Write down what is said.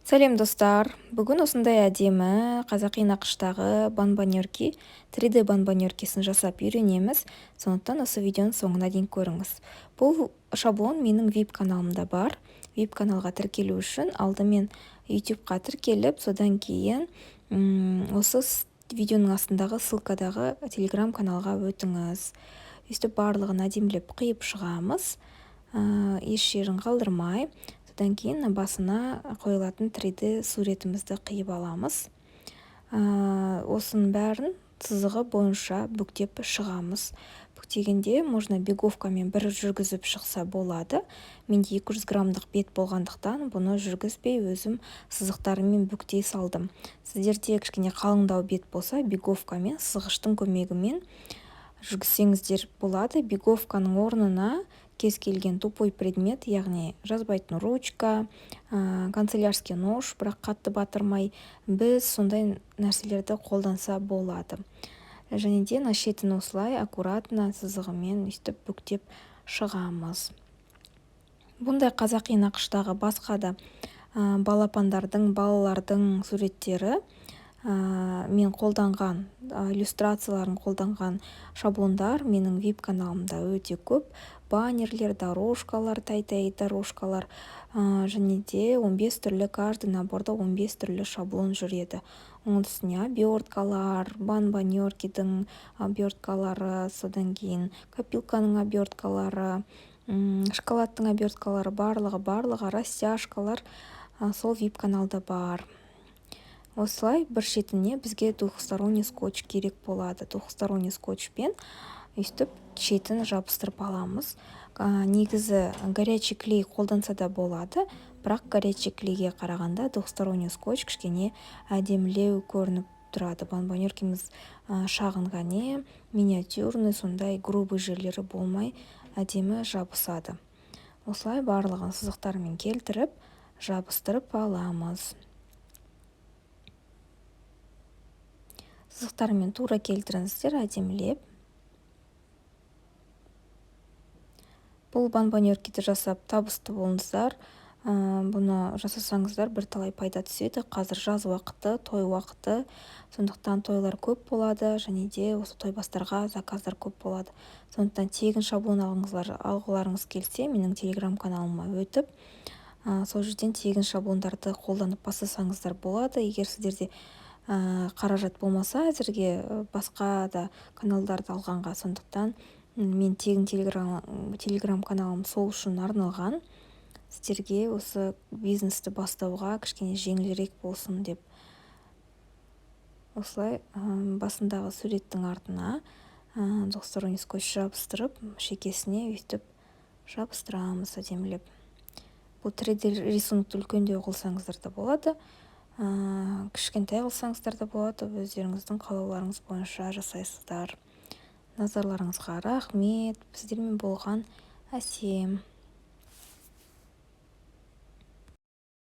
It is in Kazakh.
Сәлем достар, бүгін осындай әдемі қазақи нақыштағы банбанерки 3D банбанеркисін жасап үйренеміз, сондықтан осы видеоның соңына дейін көріңіз. Бұл шаблон менің VIP каналымда бар. VIP каналға тіркелу үшін алдымен YouTube-қа тіркеліп, содан кейін осы видеоның астындағы ссылкадағы Telegram каналға өтіңіз. Өстіп барлығын әдемілеп қиып шығамыз, еш жерін қалдырмай. Содан кейін басына қойылатын 3D суретімізді қиып аламыз. Осының бәрін сызығы бойынша бүктеп шығамыз. Бүктегенде можно беговкамен бір жүргізіп шықса болады. Менде 200 граммдық бет болғандықтан бұны жүргізбей өзім сызықтарымен бүктей салдым. Сіздерде кішкене қалыңдау бет болса, беговкамен, сызғыштың көмегімен жүргізсеңіздер болады. Беговканың орнына кез келген тупой предмет, яғни жазбайтын ручка, канцелярский нож, бірақ қатты батырмай, біз сондай нәрселерді қолданса болады. Және де шетін осылай аккуратно сызығымен өстіп бүктеп шығамыз. Бұндай қазақи нақыштағы басқа да балапандардың, балалардың суреттері, мен қолданған иллюстрацияларын қолданған шаблондар менің VIP каналымда өте көп. Баннерлер, дорожкалар, тай-тай дорожкалар, және де 15 түрлі, каждый наборда 15 түрлі шаблон жүреді. Оның үстіне оберткалар, банбанеркидің оберткалары, содан кейін копилканың оберткалары, шоколадтың оберткалары, барлығы растяжкалар сол VIP каналда бар. Осылай бір шетіне бізге двухсторонний скотч керек болады. Двухсторонний скотчпен өстіп шетін жабыстырып аламыз. Негізі горячий клей қолданса да болады, бірақ горячий клейге қарағанда двухсторонний скотч кішкене әдемілеу көрініп тұрады. Банбанеркиміз шағын ғана, миниатюрный, сондай грубый жерлері болмай әдемі жабысады. Осылай барлығын сызықтармен келтіріп, жабыстырып аламыз. Сызықтармен тура келтіріңіздер әдемілеп. Бұл банбанеркиді жасап табысты болыңыздар. Бұны жасасаңыздар бірталай пайда түседі. Қазір жаз уақыты, той уақыты, сондықтан тойлар көп болады, және де осы тойбастарға заказдар көп болады. Сондықтан тегін шаблон алғыларыңыз келсе, менің Telegram каналыма өтіп, сол жерден тегін шаблондарды қолданып бастасаңыздар болады. Егер сіздерде қаражат болмаса, әзірге басқа да каналдарды алғанға, сондықтан мен тегін Telegram каналым сол үшін арналған. Сіздерге осы бизнесті бастауға кішкене жеңілірек болсын деп. Осылай басындағы суреттің артына двухсторонний скотч жабыстырып, шекесіне өйтіп жабыстырамыз әдемілеп. Бұл 3D рисункты үлкендеу қылсаңыздар да болады, кішкентай қылсаңыздар да болады, өздеріңіздің қалауларыңыз бойынша жасайсыздар. Назарларыңызға рахмет. Сіздермен болған әсем.